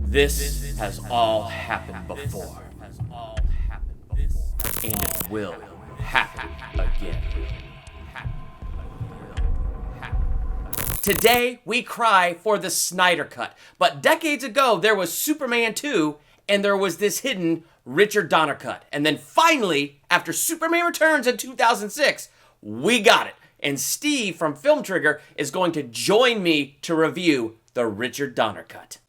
This has all happened before. And it will happen again. Today, we cry for the Snyder Cut. But decades ago, there was Superman 2, and there was this hidden Richard Donner cut. And then finally, after Superman Returns in 2006, we got it. And Steve from Film Trigger is going to join me to review the Richard Donner cut.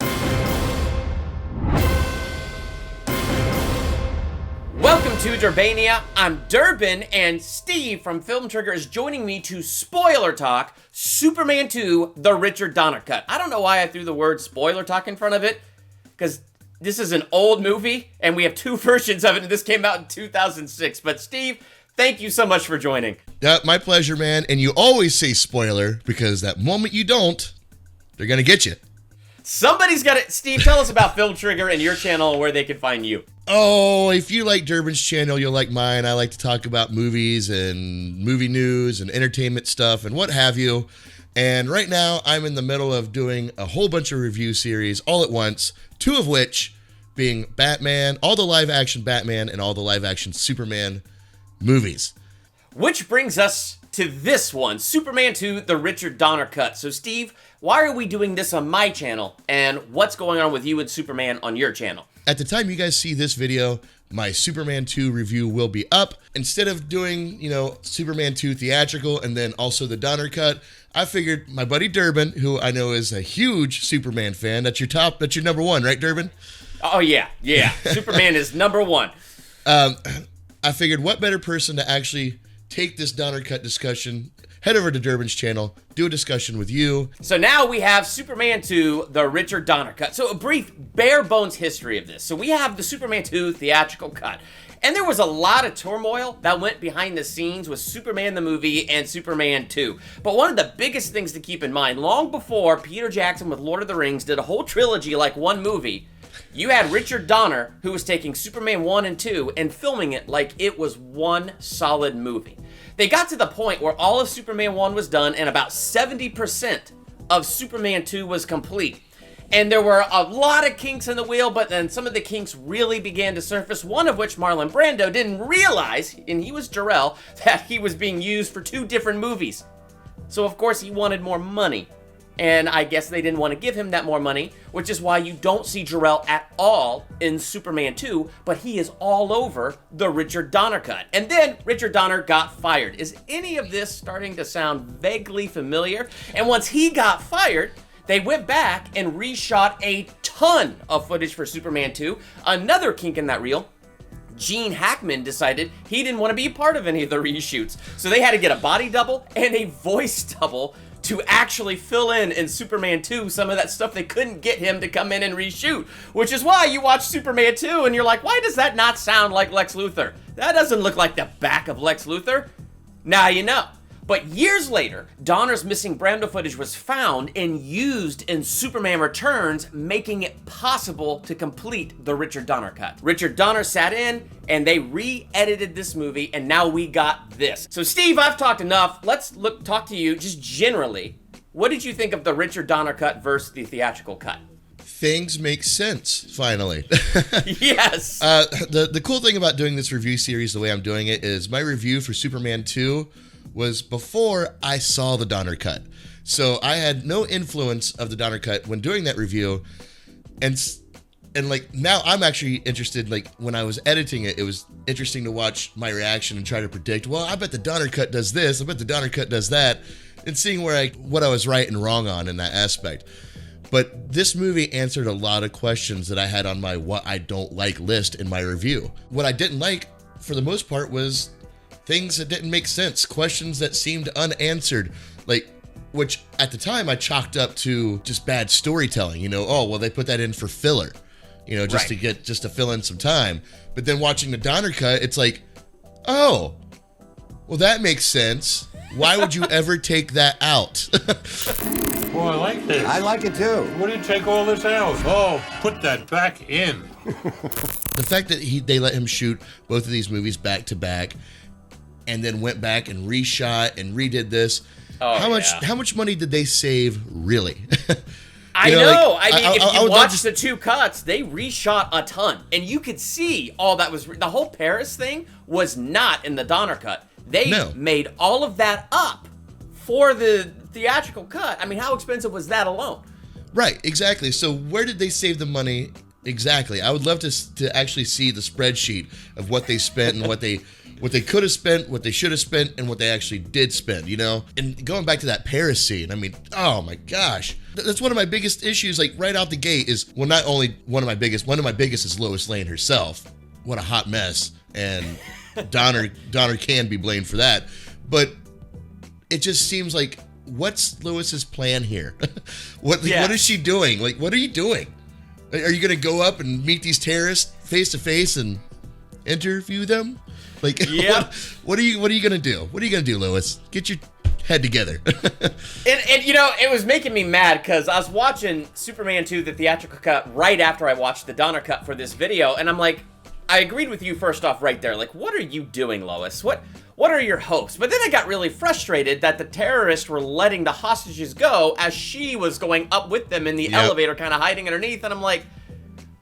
Welcome to Durbania. I'm Durbin, and Steve from Film Trigger is joining me to spoiler talk Superman 2, the Richard Donner cut. I don't know why I threw the word spoiler talk in front of it, because this is an old movie, and we have two versions of it, and this came out in 2006. But Steve, thank you so much for joining. Yeah, my pleasure, man. And you always say spoiler, because that moment you don't, they're going to get you. Somebody's got it. Steve, tell us about Film Trigger and your channel and where they can find you. Oh, if you like Durbin's channel, you'll like mine. I like to talk about movies and movie news and entertainment stuff and what have you. And right now, I'm in the middle of doing a whole bunch of review series all at once, two of which being Batman, all the live-action Batman and all the live-action Superman movies. Which brings us to this one, Superman 2, the Richard Donner cut. So Steve, why are we doing this on my channel, and what's going on with you and Superman on your channel? At the time you guys see this video, my Superman 2 review will be up. Instead of doing, Superman 2 theatrical and then also the Donner cut, I figured my buddy Durbin, who I know is a huge Superman fan, that's your number one, right, Durbin? Oh, yeah. Superman is number one. I figured what better person to actually take this Donner cut discussion, head over to Durbin's channel, do a discussion with you. So now we have Superman 2, the Richard Donner cut. So a brief, bare bones history of this. So we have the Superman 2 theatrical cut. And there was a lot of turmoil that went behind the scenes with Superman the movie and Superman 2. But one of the biggest things to keep in mind, long before Peter Jackson with Lord of the Rings did a whole trilogy like one movie, you had Richard Donner, who was taking Superman 1 and 2 and filming it like it was one solid movie. They got to the point where all of Superman 1 was done and about 70% of Superman 2 was complete. And there were a lot of kinks in the wheel, but then some of the kinks really began to surface, one of which Marlon Brando didn't realize, and he was Jor-El, that he was being used for two different movies. So of course he wanted more money. And I guess they didn't want to give him that more money, which is why you don't see Jor-El at all in Superman 2, but he is all over the Richard Donner cut. And then Richard Donner got fired. Is any of this starting to sound vaguely familiar? And once he got fired, they went back and reshot a ton of footage for Superman 2. Another kink in that reel, Gene Hackman decided he didn't want to be a part of any of the reshoots. So they had to get a body double and a voice double to actually fill in Superman 2 some of that stuff they couldn't get him to come in and reshoot. Which is why you watch Superman 2 and you're like, why does that not sound like Lex Luthor? That doesn't look like the back of Lex Luthor. Now you know. But years later, Donner's missing Brando footage was found and used in Superman Returns, making it possible to complete the Richard Donner cut. Richard Donner sat in, and they re-edited this movie, and now we got this. So Steve, I've talked enough. Let's talk to you just generally. What did you think of the Richard Donner cut versus the theatrical cut? Things make sense, finally. Yes. The cool thing about doing this review series the way I'm doing it is my review for Superman 2 was before I saw the Donner cut. So I had no influence of the Donner cut when doing that review. And like now I'm actually interested, like when I was editing it, it was interesting to watch my reaction and try to predict, well, I bet the Donner cut does this, I bet the Donner cut does that, and seeing what I was right and wrong on in that aspect. But this movie answered a lot of questions that I had on my what I don't like list in my review. What I didn't like, for the most part, was things that didn't make sense, questions that seemed unanswered, which at the time I chalked up to just bad storytelling. Oh, well, they put that in for filler, just right. to fill in some time. But then watching the Donner cut, it's like, oh, well, that makes sense. Why would you ever take that out? Boy, I like this. I like it too. What do you take all this out? Oh, put that back in. The fact that they let him shoot both of these movies back to back, and then went back and reshot and redid this. Oh, how much money did they save, really? I You know. like, I mean, if I you would watch just- the two cuts, they reshot a ton, and you could see all that was the whole Paris thing was not in the Donner cut. They made all of that up for the theatrical cut. I mean, how expensive was that alone? Right, exactly. So where did they save the money exactly? I would love to actually see the spreadsheet of what they spent and what they could have spent, what they should have spent, and what they actually did spend, you know? And going back to that Paris scene, I mean, oh my gosh. That's one of my biggest issues, like right out the gate is, well, not only one of my biggest is Lois Lane herself. What a hot mess. And Donner can be blamed for that. But it just seems like, what's Lois's plan here? What is she doing? Like, what are you doing? Are you going to go up and meet these terrorists face to face and interview them? Like, what are you going to do? What are you going to do, Lois? Get your head together. and you know, it was making me mad because I was watching Superman 2, the theatrical cut, right after I watched the Donner cut for this video, and I'm like, I agreed with you first off right there. Like, what are you doing, Lois? What are your hopes? But then I got really frustrated that the terrorists were letting the hostages go as she was going up with them in the elevator, kind of hiding underneath, and I'm like,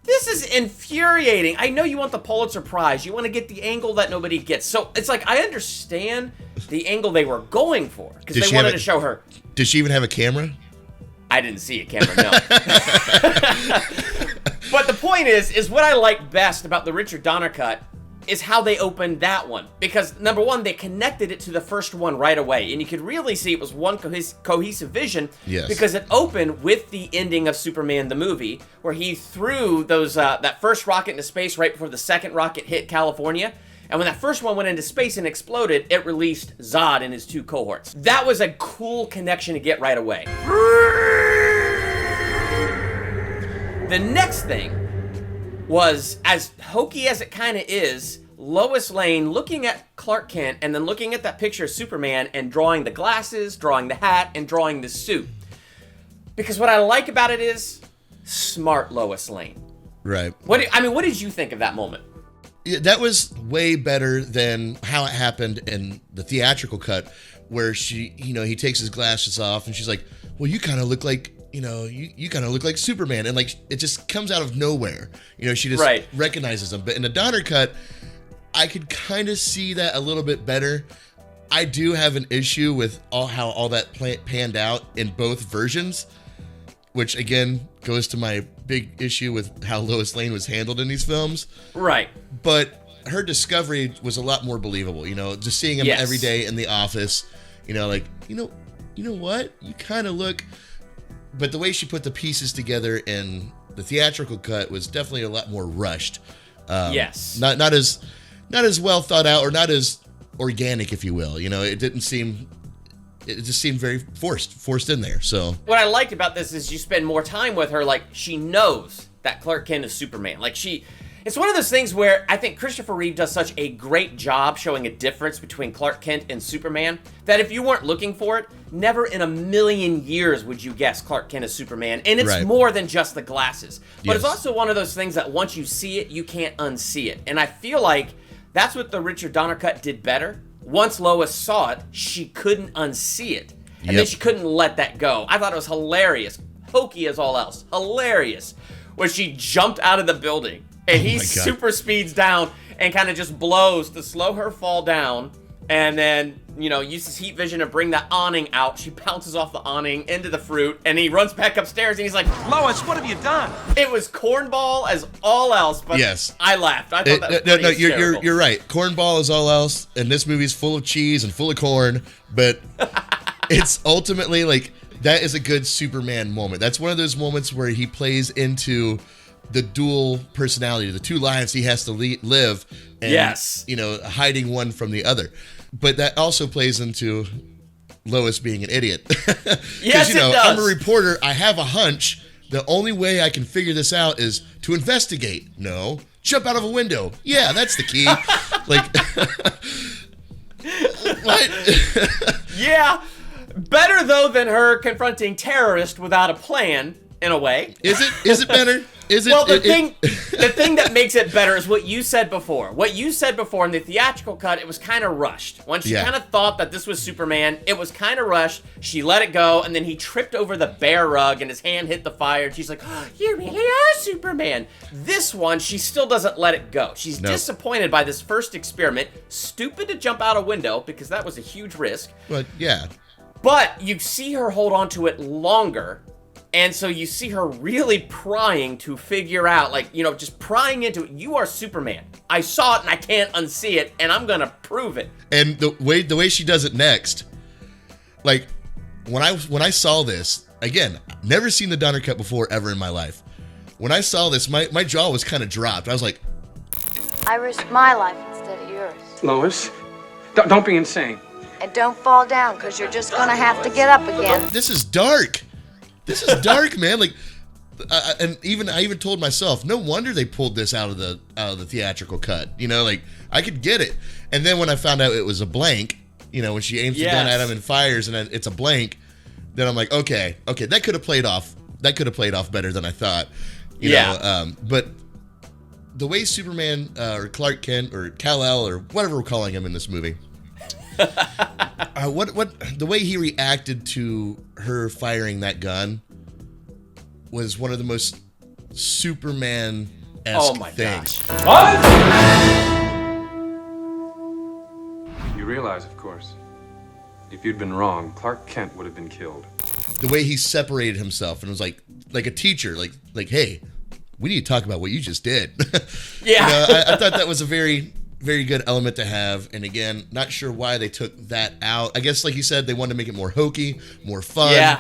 this is infuriating. I know you want the Pulitzer Prize. You want to get the angle that nobody gets. So it's like, I understand the angle they were going for because they wanted to show her. Did she even have a camera? I didn't see a camera, no. But the point is what I like best about the Richard Donner cut is how they opened that one. Because, number one, they connected it to the first one right away. And you could really see it was one cohesive vision. Yes. Because it opened with the ending of Superman the movie, where he threw those that first rocket into space right before the second rocket hit California. And when that first one went into space and exploded, it released Zod and his two cohorts. That was a cool connection to get right away. The next thing was, as hokey as it kind of is, Lois Lane looking at Clark Kent and then looking at that picture of Superman and drawing the glasses, drawing the hat, and drawing the suit. Because what I like about it is smart Lois Lane. Right. What did you think of that moment? Yeah, that was way better than how it happened in the theatrical cut, where he takes his glasses off and she's like, well, you kind of look like, you kind of look like Superman. And like, it just comes out of nowhere. She just recognizes him. But in the Donner cut, I could kind of see that a little bit better. I do have an issue with how all that panned out in both versions, which again goes to my big issue with how Lois Lane was handled in these films. Right. But her discovery was a lot more believable, just seeing him every day in the office, like, you know what? You kind of look, but the way she put the pieces together in the theatrical cut was definitely a lot more rushed. Yes. Not as well thought out, or not as organic, if you will. It didn't seem, it just seemed very forced in there. So what I liked about this is you spend more time with her. Like, she knows that Clark Kent is Superman. Like, it's one of those things where I think Christopher Reeve does such a great job showing a difference between Clark Kent and Superman that if you weren't looking for it, never in a million years would you guess Clark Kent is Superman. And it's more than just the glasses. But it's also one of those things that once you see it, you can't unsee it. And I feel like that's what the Richard Donner cut did better. Once Lois saw it, she couldn't unsee it. And then she couldn't let that go. I thought it was hilarious. Hokey as all else. Hilarious. When she jumped out of the building and he super speeds down and kind of just blows to slow her fall down. And then, uses heat vision to bring that awning out. She bounces off the awning into the fruit, and he runs back upstairs, and he's like, Lois, what have you done? It was cornball as all else, but I laughed. I thought that was pretty hysterical. You're right. Cornball is all else, and this movie's full of cheese and full of corn, but it's ultimately, like, that is a good Superman moment. That's one of those moments where he plays into the dual personality, the two lives he has to live, and, hiding one from the other. But that also plays into Lois being an idiot. Yes, it does. I'm a reporter. I have a hunch. The only way I can figure this out is to investigate. No. Jump out of a window. Yeah, that's the key. What? Yeah. Better, though, than her confronting terrorists without a plan, in a way. Is it better? Well, the thing that makes it better is what you said before. What you said before in the theatrical cut, it was kind of rushed. Once she kind of thought that this was Superman, it was kind of rushed. She let it go, and then he tripped over the bear rug, and his hand hit the fire, and she's like, oh, you really are Superman. This one, she still doesn't let it go. She's disappointed by this first experiment. Stupid to jump out a window, because that was a huge risk. But, yeah. But you see her hold on to it longer. And so you see her really prying to figure out, like, you know, just prying into it. You are Superman. I saw it and I can't unsee it, and I'm gonna prove it. And the way she does it next, like, when I saw this, again, never seen the Donner cut before ever in my life. When I saw this, my jaw was kind of dropped. I was like, I risked my life instead of yours. Lois, don't be insane. And don't fall down, because you're just gonna have to get up again. this is dark. This is dark, man. Like, and I even told myself, no wonder they pulled this out of the theatrical cut. You know, like, I could get it. And then when I found out it was a blank, you know, when she aims the gun at him and fires, and it's a blank, then I'm like, okay, that could have played off. That could have played off better than I thought. You know, but the way Superman or Clark Kent or Kal-El or whatever we're calling him in this movie. The way he reacted to her firing that gun was one of the most Superman-esque things. Gosh. What? You realize, of course, if you'd been wrong, Clark Kent would have been killed. The way he separated himself and was like a teacher, like, hey, we need to talk about what you just did. Yeah. You know, I thought that was a very, very good element to have. And again, not sure why they took that out. I guess, like you said, they wanted to make it more hokey, more fun,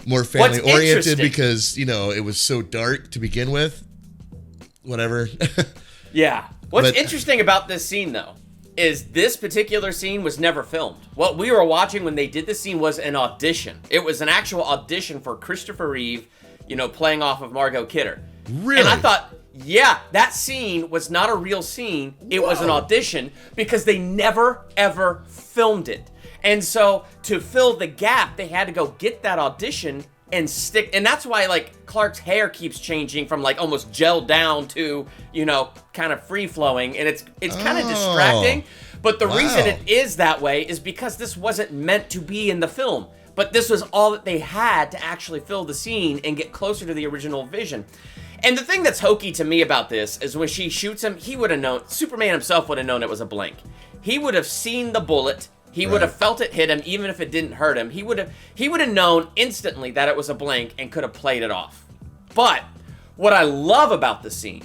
more family oriented, because, you know, it was so dark to begin with. Whatever. Yeah. What's interesting about this scene, though, is this particular scene was never filmed. What we were watching when they did this scene was an audition. It was an actual audition for Christopher Reeve, you know, playing off of Margot Kidder. Really? And I thought, yeah, that scene was not a real scene. It was an audition, because they never, ever filmed it. And so to fill the gap, they had to go get that audition and stick. And that's why, like, Clark's hair keeps changing from, like, almost gelled down to, you know, kind of free flowing. And it's kind of distracting. But the reason it is that way is because this wasn't meant to be in the film. But this was all that they had to actually fill the scene and get closer to the original vision. And the thing that's hokey to me about this is when she shoots him, he would have known, Superman himself would have known it was a blank. He would have seen the bullet. He would have felt it hit him, even if it didn't hurt him. He would have known instantly that it was a blank and could have played it off. But what I love about the scene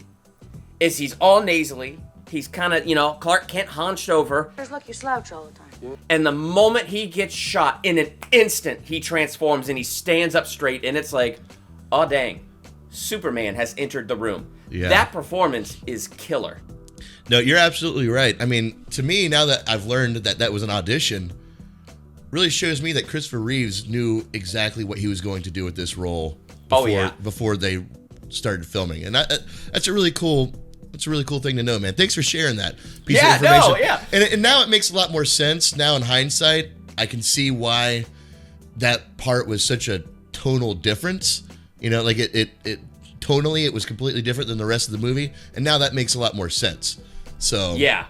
is he's all nasally. He's kind of, you know, Clark Kent hunched over. Just look, you slouch all the time. And the moment he gets shot, in an instant, he transforms and he stands up straight. And it's like, oh, dang. Superman has entered the room. Yeah. That performance is killer. No, you're absolutely right. I mean, to me, now that I've learned that was an audition, really shows me that Christopher Reeves knew exactly what he was going to do with this role before they started filming. And that's a really cool thing to know, man. Thanks for sharing that piece of information. And now it makes a lot more sense. Now in hindsight, I can see why that part was such a tonal difference. You know, like it tonally, it was completely different than the rest of the movie, and now that makes a lot more sense. So yeah,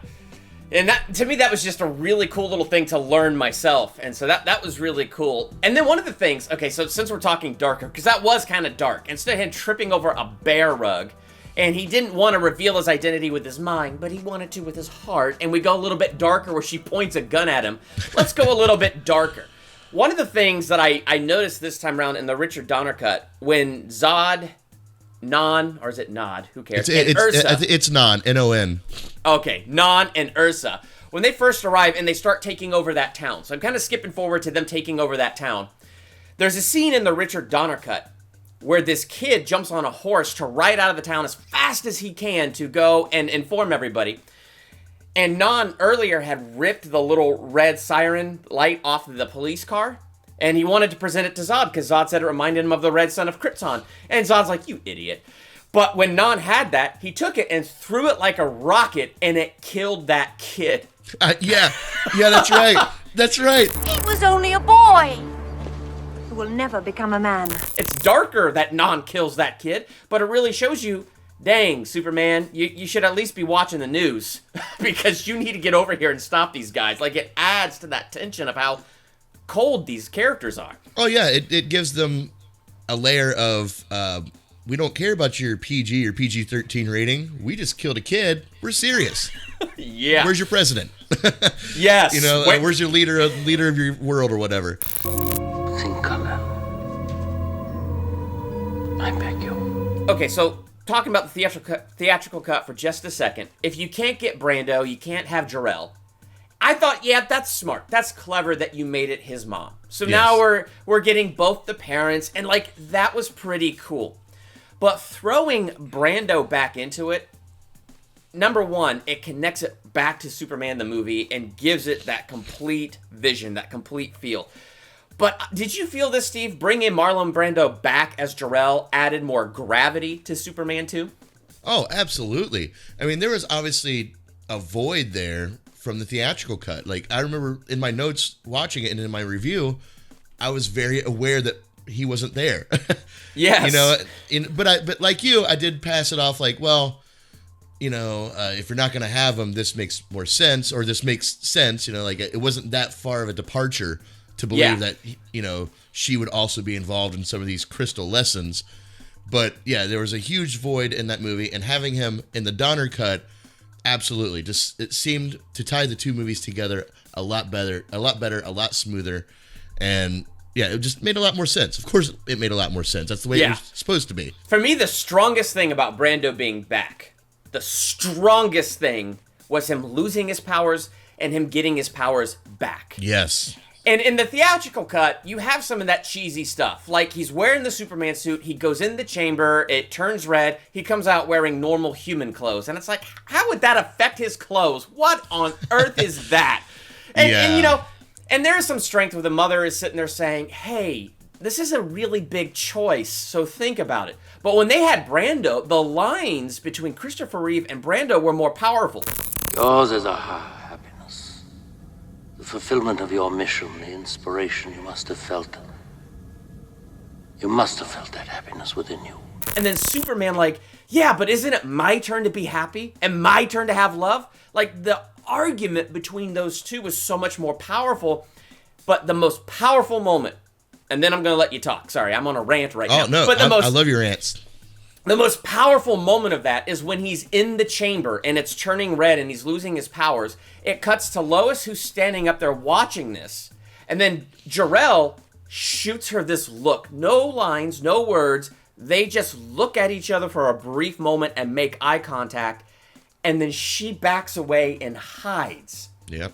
and that, to me, that was just a really cool little thing to learn myself, and so that was really cool. And then one of the things, okay, so since we're talking darker, because that was kind of dark, instead of him tripping over a bear rug, and he didn't want to reveal his identity with his mind, but he wanted to with his heart, and we go a little bit darker where she points a gun at him. Let's go a little bit darker. One of the things that I noticed this time around in the Richard Donner cut, when Zod, Non, or is it Nod? Who cares? It's Non, N-O-N. Okay, Non and Ursa. When they first arrive and they start taking over that town, so I'm kind of skipping forward to them taking over that town. There's a scene in the Richard Donner cut where this kid jumps on a horse to ride out of the town as fast as he can to go and inform everybody. And Non earlier had ripped the little red siren light off of the police car, and he wanted to present it to Zod because Zod said it reminded him of the red sun of Krypton. And Zod's like, you idiot. But when Non had that, he took it and threw it like a rocket, and it killed that kid. Yeah, that's right. That's right. He was only a boy. will never become a man. It's darker that Non kills that kid, but it really shows you, dang, Superman, you should at least be watching the news because you need to get over here and stop these guys. Like, it adds to that tension of how cold these characters are. Oh, yeah, it gives them a layer of, we don't care about your PG or PG-13 rating. We just killed a kid. We're serious. Yeah. Where's your president? Yes. You know, where's your leader of your world or whatever? Think color. I beg you. Okay, so talking about the theatrical cut for just a second. If you can't get Brando, you can't have Jor-El. I thought, yeah, that's smart. That's clever that you made it his mom. So now we're getting both the parents, and like that was pretty cool. But throwing Brando back into it, number one, it connects it back to Superman the movie and gives it that complete vision, that complete feel. But did you feel this, Steve? Bringing Marlon Brando back as Jor-El added more gravity to Superman 2? Oh, absolutely. I mean, there was obviously a void there from the theatrical cut. Like, I remember in my notes watching it and in my review, I was very aware that he wasn't there. Yes. You know, but like you, I did pass it off like, well, you know, if you're not going to have him, this makes more sense, or this makes sense. You know, like it wasn't that far of a departure to believe that, you know, she would also be involved in some of these crystal lessons. But yeah, there was a huge void in that movie, and having him in the Donner cut, absolutely, just it seemed to tie the two movies together a lot better, a lot smoother, and yeah, it just made a lot more sense. Of course, it made a lot more sense. That's the way it was supposed to be. For me, the strongest thing about Brando being back, the strongest thing was him losing his powers and him getting his powers back. Yes. And in the theatrical cut, you have some of that cheesy stuff. Like, he's wearing the Superman suit, he goes in the chamber, it turns red, he comes out wearing normal human clothes. And it's like, how would that affect his clothes? What on earth is that? And, you know, and there is some strength where the mother is sitting there saying, hey, this is a really big choice, so think about it. But when they had Brando, the lines between Christopher Reeve and Brando were more powerful. Yours is a happiness. The fulfillment of your mission, the inspiration you must have felt. You must have felt that happiness within you. And then Superman like, yeah, but isn't it my turn to be happy? And my turn to have love? Like, the argument between those two was so much more powerful. But the most powerful moment, and then I'm going to let you talk. Sorry, I'm on a rant right now. Oh, no, but I love your rants. The most powerful moment of that is when he's in the chamber and it's turning red and he's losing his powers. It cuts to Lois, who's standing up there watching this. And then Jor-El shoots her this look. No lines, no words. They just look at each other for a brief moment and make eye contact. And then she backs away and hides. Yep.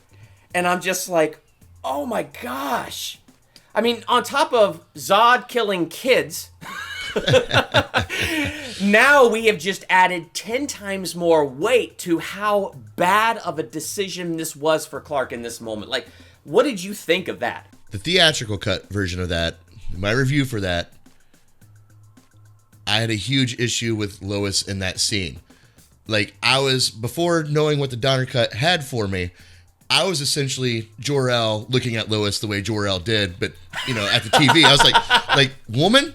And I'm just like, oh my gosh. I mean, on top of Zod killing kids, now we have just added 10 times more weight to how bad of a decision this was for Clark in this moment. Like, what did you think of that? The theatrical cut version of that, my review for that, I had a huge issue with Lois in that scene. Like, I was, before knowing what the Donner cut had for me, I was essentially Jor-El looking at Lois the way Jor-El did, but, you know, at the TV. I was like, woman,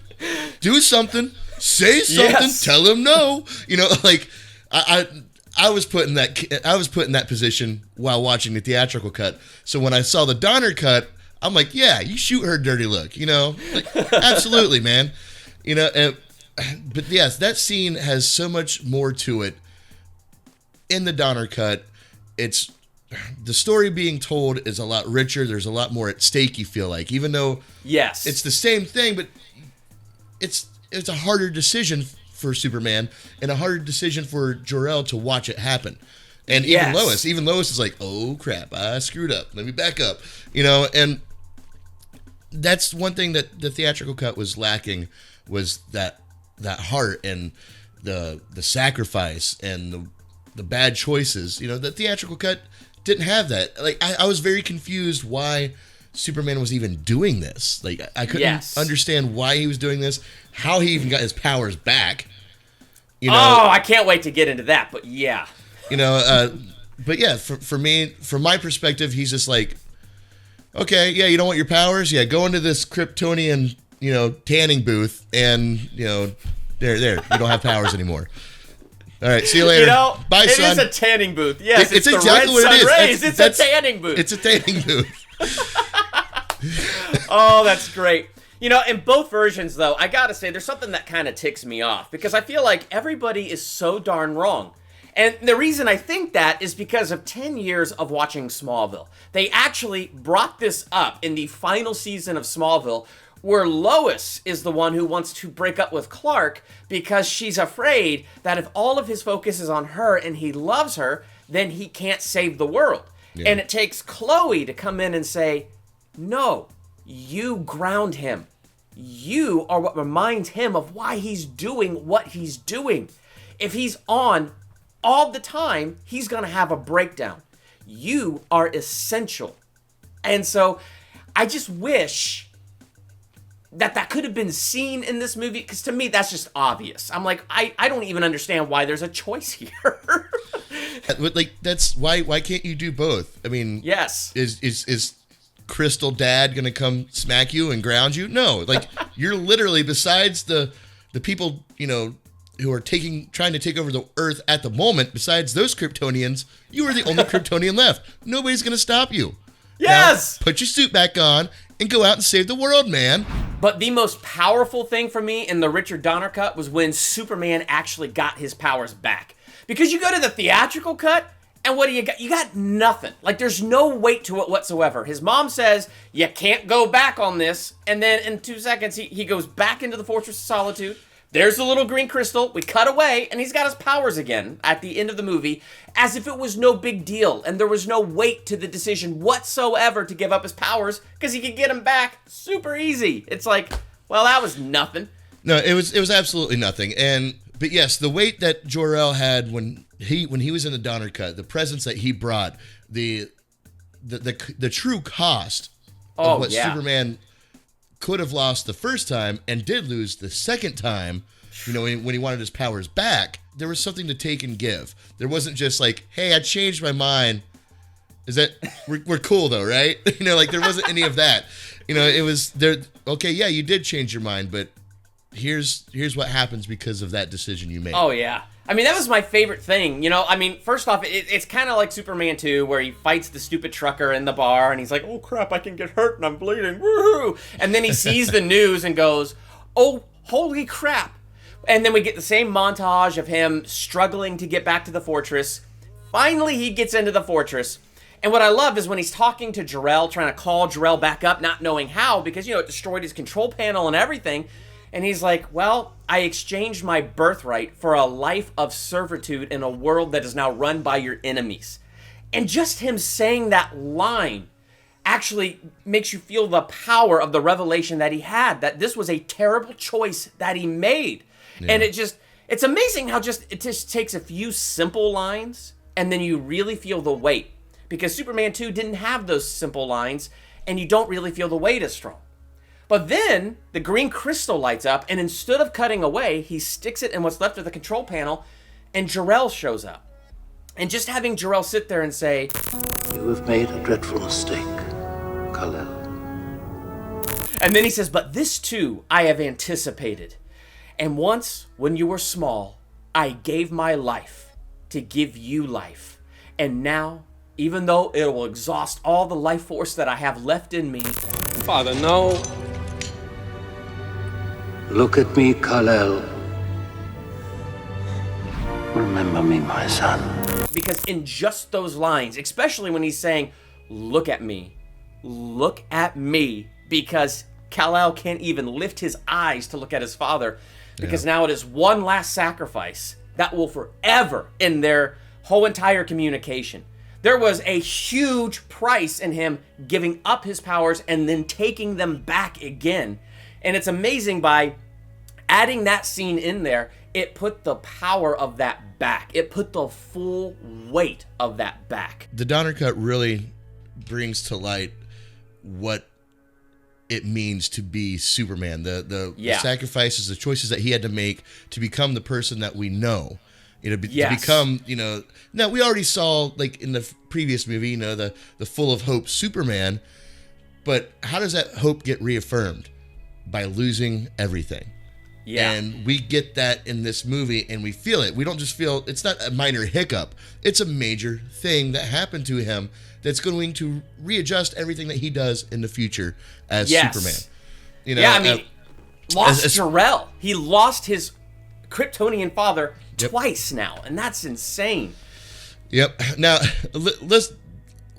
do something, say something, Yes. tell him no. You know, like, I was put in that position while watching the theatrical cut. So when I saw the Donner cut, I'm like, yeah, you shoot her dirty look, you know? Like, absolutely, man. You know, but yes, that scene has so much more to it. In the Donner cut, it's the story being told is a lot richer. There's a lot more at stake, you feel like, even though Yes. it's the same thing, but it's a harder decision for Superman and a harder decision for Jor-El to watch it happen. And even Yes. Lois is like, oh crap, I screwed up. Let me back up. You know, and that's one thing that the theatrical cut was lacking, was that heart and the sacrifice and the bad choices. You know, the theatrical cut didn't have that. Like, I was very confused why Superman was even doing this. Like, I couldn't understand why he was doing this, how he even got his powers back. You know, oh, I can't wait to get into that, but yeah. You know, but yeah, for me, from my perspective, he's just like, okay, yeah, you don't want your powers? Yeah, go into this Kryptonian tanning booth, and there, you don't have powers anymore. All right, see you later. Bye, it son. Is a tanning booth. Yes, it's the exactly red what it is. sun rays. It's a tanning booth. It's a tanning booth. Oh, that's great. In both versions, though, I gotta say, there's something that kind of ticks me off, because I feel like everybody is so darn wrong. And the reason I think that is because of 10 years of watching Smallville. They actually brought this up in the final season of Smallville, where Lois is the one who wants to break up with Clark because she's afraid that if all of his focus is on her and he loves her, then he can't save the world. Yeah. And it takes Chloe to come in and say, no, you ground him. You are what reminds him of why he's doing what he's doing. If he's on all the time, he's going to have a breakdown. You are essential. And so I just wish that could have been seen in this movie, because to me, that's just obvious. I'm like, I don't even understand why there's a choice here. Like, that's why can't you do both? I mean, yes. Is Crystal Dad gonna come smack you and ground you? No, like, you're literally, besides the people, who are trying to take over the Earth at the moment, besides those Kryptonians, you are the only Kryptonian left. Nobody's gonna stop you. Yes! Now, put your suit back on and go out and save the world, man. But the most powerful thing for me in the Richard Donner cut was when Superman actually got his powers back. Because you go to the theatrical cut, and what do you got? You got nothing. Like, there's no weight to it whatsoever. His mom says, you can't go back on this. And then in 2 seconds, he goes back into the Fortress of Solitude. There's the little green crystal. We cut away, and he's got his powers again at the end of the movie, as if it was no big deal, and there was no weight to the decision whatsoever to give up his powers, because he could get them back super easy. It's like, well, that was nothing. No, it was absolutely nothing. But yes, the weight that Jor-El had when he was in the Donner cut, the presence that he brought, the true cost of what Superman could have lost the first time and did lose the second time, when he wanted his powers back, there was something to take and give. There wasn't just like, hey, I changed my mind. Is that, we're cool though, right? Like, there wasn't any of that. It was there. Okay, yeah, you did change your mind, but here's what happens because of that decision you made. Oh, yeah. I mean, that was my favorite thing. First off, it's kind of like Superman 2, where he fights the stupid trucker in the bar, and he's like, oh, crap, I can get hurt, and I'm bleeding. Woohoo! And then he sees the news and goes, oh, holy crap. And then we get the same montage of him struggling to get back to the fortress. Finally, he gets into the fortress. And what I love is when he's talking to Jor-El, trying to call Jor-El back up, not knowing how, because, it destroyed his control panel and everything. And he's like, well, I exchanged my birthright for a life of servitude in a world that is now run by your enemies. And just him saying that line actually makes you feel the power of the revelation that he had, that this was a terrible choice that he made. Yeah. And it's amazing how it just takes a few simple lines, and then you really feel the weight. Because Superman 2 didn't have those simple lines, and you don't really feel the weight as strong. But then the green crystal lights up, and instead of cutting away, he sticks it in what's left of the control panel, and Jor-El shows up. And just having Jor-El sit there and say, you have made a dreadful mistake, Kal-El. And then he says, but this too I have anticipated. And once, when you were small, I gave my life to give you life. And now, even though it will exhaust all the life force that I have left in me, Father, no. Look at me, Kal-El. Remember me, my son. Because in just those lines, especially when he's saying, look at me, because Kal-El can't even lift his eyes to look at his father, because now it is one last sacrifice that will forever end their whole entire communication. There was a huge price in him giving up his powers and then taking them back again. And it's amazing, by adding that scene in there, it put the power of that back. It put the full weight of that back. The Donner cut really brings to light what it means to be Superman. The sacrifices, the choices that he had to make to become the person that we know. To become, now we already saw, like in the previous movie, the full of hope Superman, but how does that hope get reaffirmed? by losing everything. Yeah. And we get that in this movie, and we feel it. We don't just feel, it's not a minor hiccup. It's a major thing that happened to him that's going to readjust everything that he does in the future as Superman. You know, yeah, I mean, lost Jor-El. He lost his Kryptonian father twice now, and that's insane. Yep. Now, let's.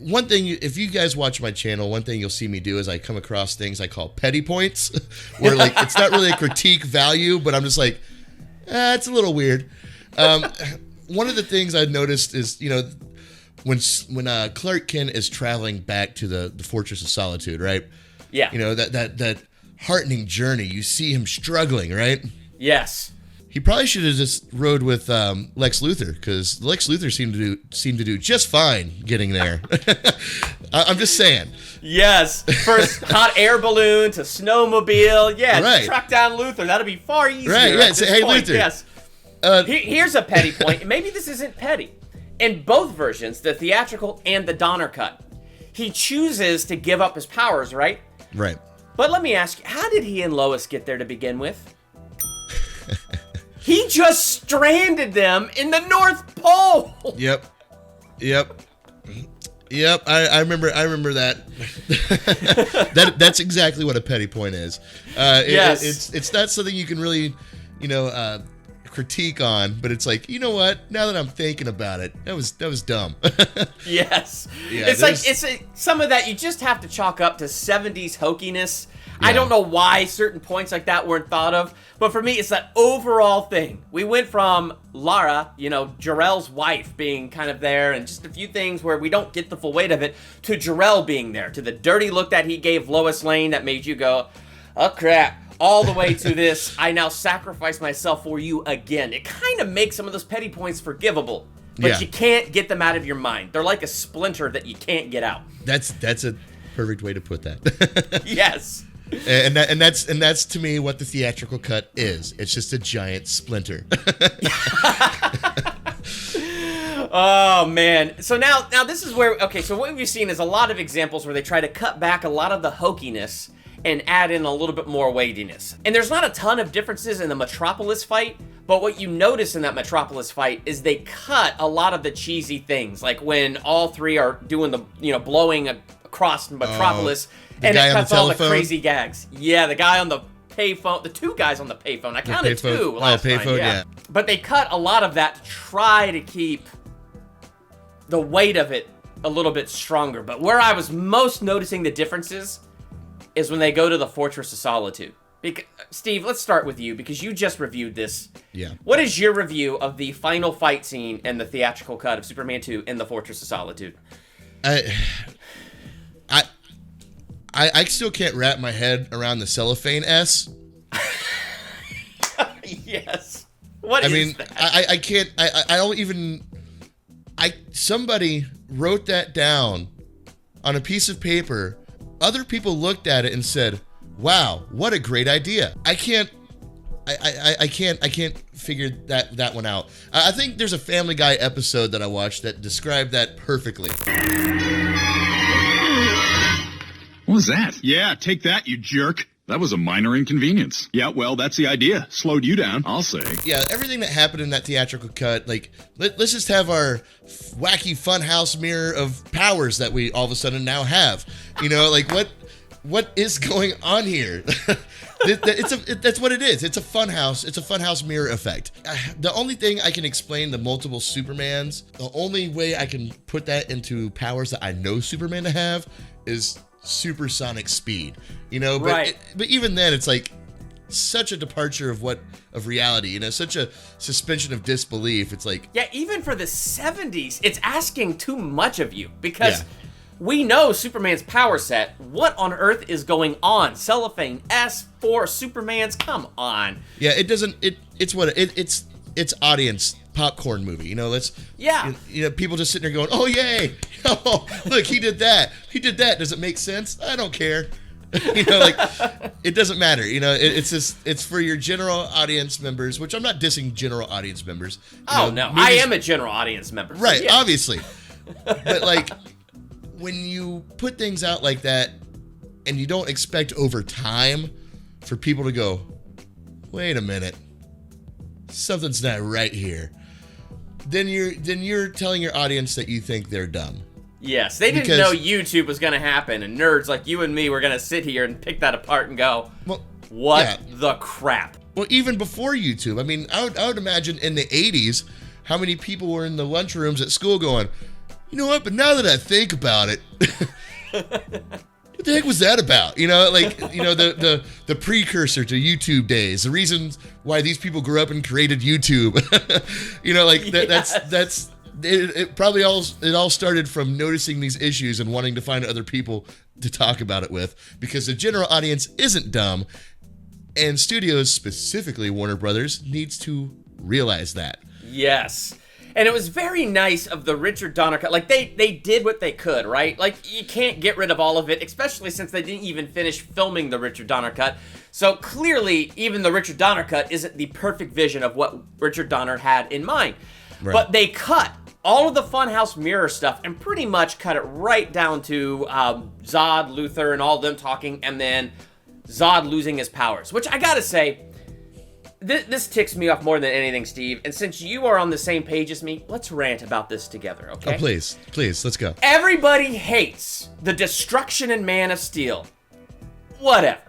One thing, if you guys watch my channel, one thing you'll see me do is I come across things I call petty points, where like it's not really a critique value, but I'm just like, it's a little weird. One of the things I've noticed is, you know, when Clark Kent is traveling back to the Fortress of Solitude, right? Yeah. You know, that heartening journey. You see him struggling, right? Yes. He probably should have just rode with Lex Luthor, because Lex Luthor seemed to do just fine getting there. I'm just saying. Yes. First hot air balloon to snowmobile. Yeah, right. Just track down Luthor. That'll be far easier. Right. Yeah. Say, hey, point. Luthor. Yes. Here's a petty point. Maybe this isn't petty. In both versions, the theatrical and the Donner cut, he chooses to give up his powers, right? Right. But let me ask you, how did he and Lois get there to begin with? He just stranded them in the North Pole. Yep. I remember that. That's exactly what a petty point is. Yes. It's not something you can really, you know, critique on, but it's like, you know what? Now that I'm thinking about it, that was dumb. Yes. Yeah, it's like some of that you just have to chalk up to 70s hokiness. I don't know why certain points like that weren't thought of, but for me, it's that overall thing. We went from Lara, you know, Jor-El's wife being kind of there, and just a few things where we don't get the full weight of it, to Jor-El being there, to the dirty look that he gave Lois Lane that made you go, oh crap, all the way to this, I now sacrifice myself for you again. It kind of makes some of those petty points forgivable, but you can't get them out of your mind. They're like a splinter that you can't get out. That's a perfect way to put that. Yes. And that's to me what the theatrical cut is. It's just a giant splinter. Oh man. So now this is where, okay, so what we've seen is a lot of examples where they try to cut back a lot of the hokiness and add in a little bit more weightiness. And there's not a ton of differences in the Metropolis fight, but what you notice in that Metropolis fight is they cut a lot of the cheesy things, like when all three are doing the, you know, blowing across Metropolis, and it cuts all the crazy gags. Yeah, the guy on the payphone, the two guys on the payphone. I counted two last time. Yeah. But they cut a lot of that to try to keep the weight of it a little bit stronger. But where I was most noticing the differences is when they go to the Fortress of Solitude. Steve, let's start with you, because you just reviewed this. Yeah. What is your review of the final fight scene in the theatrical cut of Superman 2 in the Fortress of Solitude? I still can't wrap my head around the cellophane S. Yes. What is that? I can't. I don't even. Somebody wrote that down on a piece of paper. Other people looked at it and said, "Wow, what a great idea." I can't figure that one out. I think there's a Family Guy episode that I watched that described that perfectly. What was that? Yeah, take that, you jerk. That was a minor inconvenience. Yeah, well, that's the idea. Slowed you down, I'll say. Yeah, everything that happened in that theatrical cut, like, let's just have our wacky funhouse mirror of powers that we all of a sudden now have. You know, like, what is going on here? That's what it is. It's a funhouse. It's a funhouse mirror effect. The only thing I can explain the multiple Supermans, the only way I can put that into powers that I know Superman to have is supersonic speed, you know, but right. But even then, it's like such a departure of reality, you know, such a suspension of disbelief. It's like, yeah, even for the 70s, it's asking too much of you, because we know Superman's power set. What on earth is going on? Cellophane S for Superman's, come on. Yeah, it doesn't. It's audience popcorn movie, you know. You know, people just sitting there going, "Oh yay! Oh, look, he did that. He did that. Does it make sense? I don't care." You know, like, it doesn't matter. You know, it's for your general audience members, which I'm not dissing general audience members. Oh no, I am a general audience member, so right? yeah. Obviously, but like when you put things out like that, and you don't expect over time for people to go, wait a minute, something's not right here, then you're telling your audience that you think they're dumb. Yes, they didn't know YouTube was going to happen, and nerds like you and me were going to sit here and pick that apart and go, well, what the crap? Well, even before YouTube, I mean, I would imagine in the 80s, how many people were in the lunchrooms at school going, you know what, but now that I think about it, what the heck was that about? You know, like, you know, the precursor to YouTube days, the reasons why these people grew up and created YouTube. You know, like that's it probably all started from noticing these issues and wanting to find other people to talk about it with, because the general audience isn't dumb, and studios, specifically Warner Brothers, needs to realize that. Yes. And it was very nice of the Richard Donner cut. Like, they did what they could, right? Like, you can't get rid of all of it, especially since they didn't even finish filming the Richard Donner cut. So clearly, even the Richard Donner cut isn't the perfect vision of what Richard Donner had in mind. Right. But they cut all of the Funhouse Mirror stuff and pretty much cut it right down to Zod, Luthor, and all of them talking, and then Zod losing his powers. Which, I gotta say, this ticks me off more than anything, Steve. And since you are on the same page as me, let's rant about this together, okay? Oh, please, let's go. Everybody hates the destruction in Man of Steel. Whatever.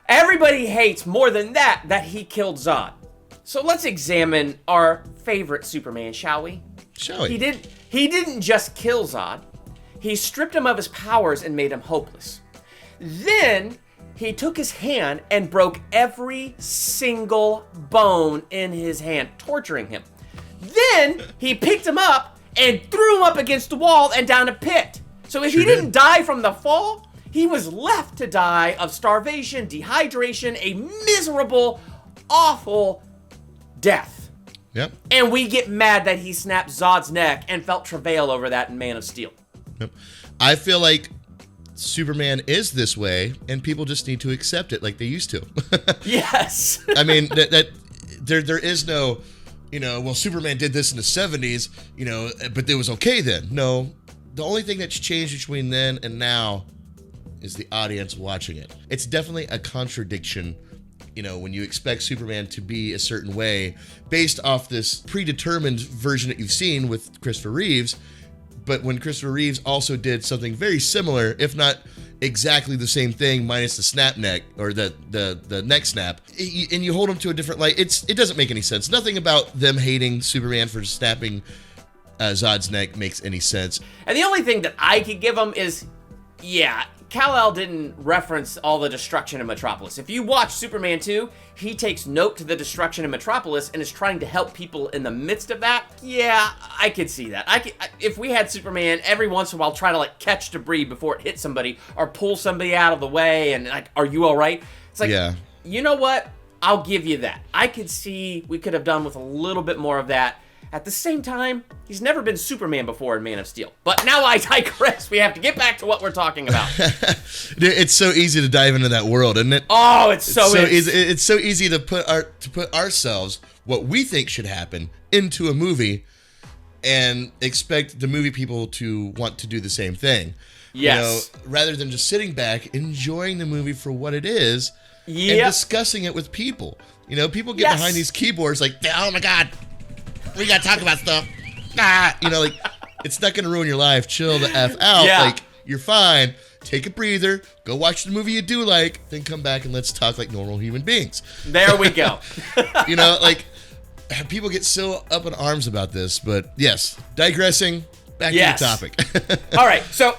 Everybody hates more than that he killed Zod. So let's examine our favorite Superman, shall we? Shall we? He didn't just kill Zod. He stripped him of his powers and made him hopeless. Then he took his hand and broke every single bone in his hand, torturing him. Then he picked him up and threw him up against the wall and down a pit. So if he didn't die from the fall, he was left to die of starvation, dehydration, a miserable, awful death. Yep. And we get mad that he snapped Zod's neck and felt travail over that in Man of Steel. Yep. I feel like Superman is this way, and people just need to accept it like they used to. Yes. I mean, there is no, you know, well, Superman did this in the 70s, you know, but it was okay then. No, the only thing that's changed between then and now is the audience watching it. It's definitely a contradiction, you know, when you expect Superman to be a certain way based off this predetermined version that you've seen with Christopher Reeves. But when Christopher Reeves also did something very similar, if not exactly the same thing, minus the snap neck or the neck snap, and you hold him to a different light, it doesn't make any sense. Nothing about them hating Superman for snapping Zod's neck makes any sense. And the only thing that I could give him is, yeah, Kal-El didn't reference all the destruction in Metropolis. If you watch Superman 2, he takes note to the destruction in Metropolis and is trying to help people in the midst of that. Yeah, I could see that. If we had Superman every once in a while try to like catch debris before it hits somebody or pull somebody out of the way and like, are you all right? It's like, yeah. You know what? I'll give you that. I could see we could have done with a little bit more of that. At the same time, he's never been Superman before in Man of Steel. But now I digress. We have to get back to what we're talking about. It's so easy to dive into that world, isn't it? Oh, it's so easy. It's so easy to put ourselves, what we think should happen, into a movie and expect the movie people to want to do the same thing. Yes. You know, rather than just sitting back, enjoying the movie for what it is, and discussing it with people. You know, people get behind these keyboards like, oh my God, we gotta talk about stuff. You know, like, it's not gonna ruin your life. Chill the F out. Yeah. Like, you're fine. Take a breather. Go watch the movie you do like. Then come back and let's talk like normal human beings. There we go. You know, like, people get so up in arms about this, but yes, digressing. Back to the topic. All right, so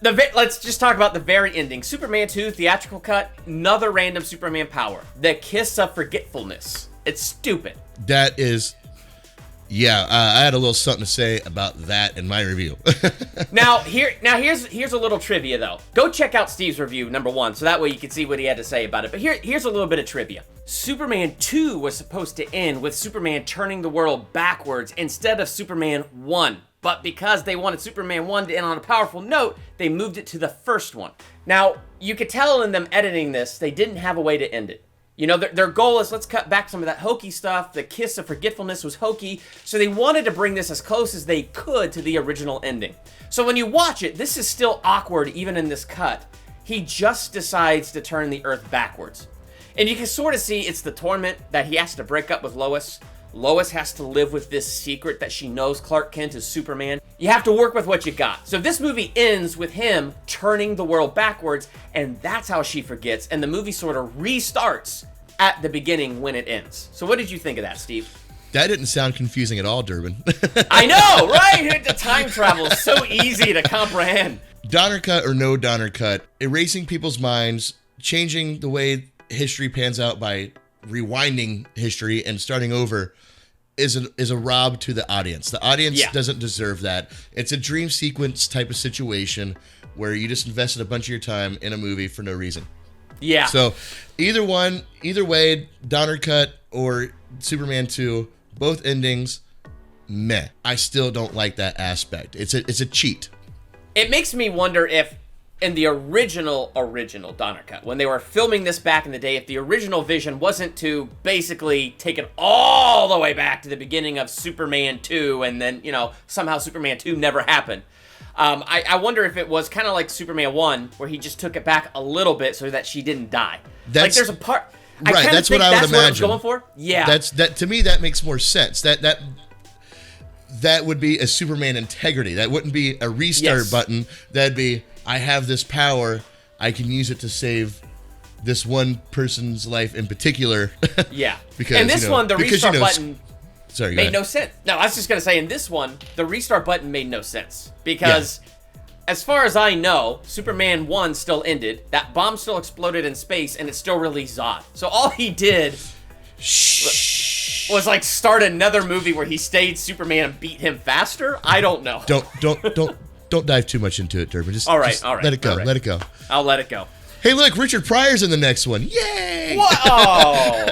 let's just talk about the very ending. Superman 2 theatrical cut. Another random Superman power. The kiss of forgetfulness. It's stupid. That is. Yeah, I had a little something to say about that in my review. Here's a little trivia though. Go check out Steve's review, number 1, so that way you can see what he had to say about it. But here's a little bit of trivia. Superman 2 was supposed to end with Superman turning the world backwards instead of Superman 1. But because they wanted Superman 1 to end on a powerful note, they moved it to the first one. Now, you could tell in them editing this, they didn't have a way to end it. You know, their goal is, let's cut back some of that hokey stuff. The kiss of forgetfulness was hokey, so they wanted to bring this as close as they could to the original ending. So when you watch it, this is still awkward even in this cut. he just decides to turn the Earth backwards. And you can sort of see it's the torment that he has to break up with Lois. Lois has to live with this secret that she knows Clark Kent is Superman. You have to work with what you got. So this movie ends with him turning the world backwards, and that's how she forgets, and the movie sort of restarts at the beginning when it ends. So what did you think of that, Steve? That didn't sound confusing at all, Durbin. I know, right? The time travel is so easy to comprehend. Donner cut or no Donner cut, erasing people's minds, changing the way history pans out by rewinding history and starting over is a rob to the audience. The audience doesn't deserve that. It's a dream sequence type of situation where you just invested a bunch of your time in a movie for no reason. Yeah. So either way, Donner cut or Superman 2, both endings, meh. I still don't like that aspect. It's a cheat. It makes me wonder if in the original Donner cut, when they were filming this back in the day, if the original vision wasn't to basically take it all the way back to the beginning of Superman 2 and then, somehow Superman 2 never happened. I wonder if it was kind of like Superman 1, where he just took it back a little bit so that she didn't die. There's a part... Right, that's what I would imagine. What I was going for? Yeah. To me, that makes more sense. That would be a Superman integrity. That wouldn't be a restart button. That'd be, I have this power, I can use it to save this one person's life in particular. Yeah. Because, and this one, the restart button made no sense. No, I was just going to say, in this one, the restart button made no sense. Because, as far as I know, Superman 1 still ended, that bomb still exploded in space, and it still released Zod. So all he did was like start another movie where he stayed Superman and beat him faster? I don't know. Don't dive too much into it, Durbin. Just let it go. Let it go. I'll let it go. Hey, look, Richard Pryor's in the next one. Yay! What? Oh.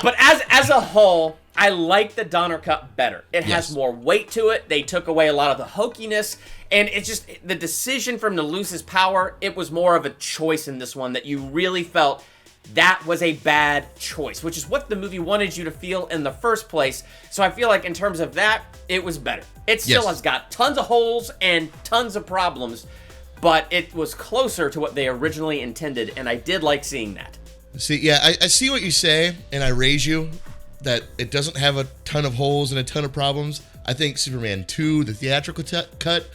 But as a whole, I like the Donner cut better. It has more weight to it. They took away a lot of the hokiness, and it's just the decision for him to lose his power. It was more of a choice in this one that you really felt that was a bad choice, which is what the movie wanted you to feel in the first place. So I feel like in terms of that, it was better. It still has got tons of holes and tons of problems, but it was closer to what they originally intended, and I did like seeing that. See, I see what you say, and I raise you that it doesn't have a ton of holes and a ton of problems. I think Superman 2, the theatrical cut,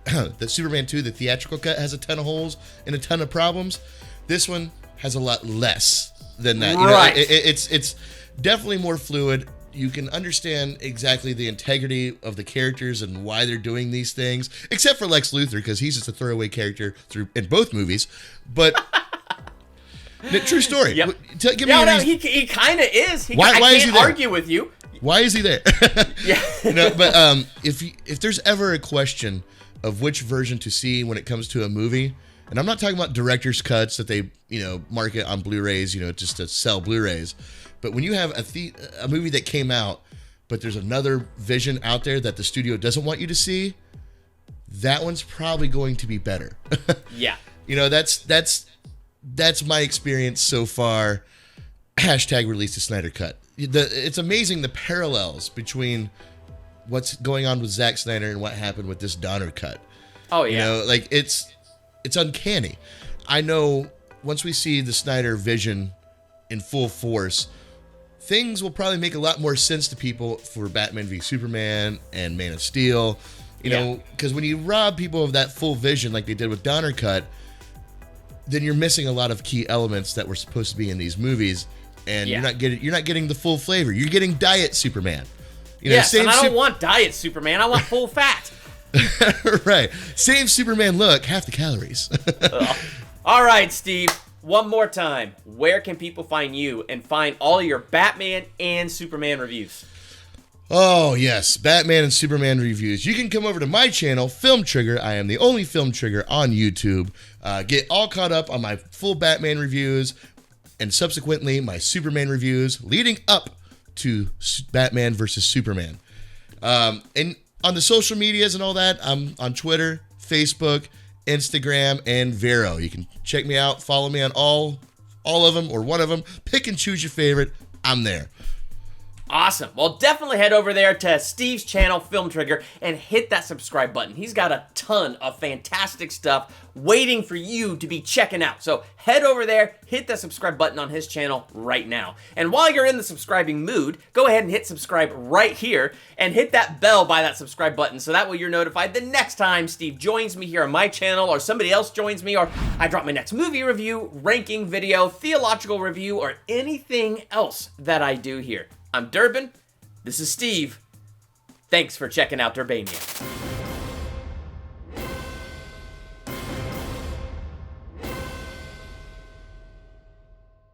has a ton of holes and a ton of problems. This one has a lot less than that. Right. It's definitely more fluid. You can understand exactly the integrity of the characters and why they're doing these things, except for Lex Luthor, because he's just a throwaway character in both movies. But true story. Yep. Give me a reason. He kind of is. Why I is he can't there? argue with you. Why is he there? Yeah. But if there's ever a question of which version to see when it comes to a movie, and I'm not talking about director's cuts that they market on Blu-rays, just to sell Blu-rays, but when you have a movie that came out, but there's another vision out there that the studio doesn't want you to see, that one's probably going to be better. Yeah. That's my experience so far. #release the Snyder Cut. It's amazing the parallels between what's going on with Zack Snyder and what happened with this Donner Cut. Oh yeah. It's uncanny. I know once we see the Snyder vision in full force, things will probably make a lot more sense to people for Batman v Superman and Man of Steel. Because when you rob people of that full vision like they did with Donner Cut, then you're missing a lot of key elements that were supposed to be in these movies, and you're not getting the full flavor. You're getting diet Superman. And I don't want diet Superman. I want full fat. Right. Same Superman look, half the calories. All right, Steve. One more time. Where can people find you and find all your Batman and Superman reviews? Oh, yes. Batman and Superman reviews. You can come over to my channel, Film Trigger. I am the only Film Trigger on YouTube. Get all caught up on my full Batman reviews and subsequently my Superman reviews leading up to Batman versus Superman. And on the social medias and all that, I'm on Twitter, Facebook, Instagram, and Vero. You can check me out, follow me on all of them or one of them. Pick and choose your favorite. I'm there. Awesome. Well, definitely head over there to Steve's channel, Film Trigger, and hit that subscribe button. He's got a ton of fantastic stuff waiting for you to be checking out. So head over there, hit that subscribe button on his channel right now. And while you're in the subscribing mood, go ahead and hit subscribe right here and hit that bell by that subscribe button so that way you're notified the next time Steve joins me here on my channel, or somebody else joins me, or I drop my next movie review, ranking video, theological review, or anything else that I do here. I'm Durbin. This is Steve. Thanks for checking out Durbania.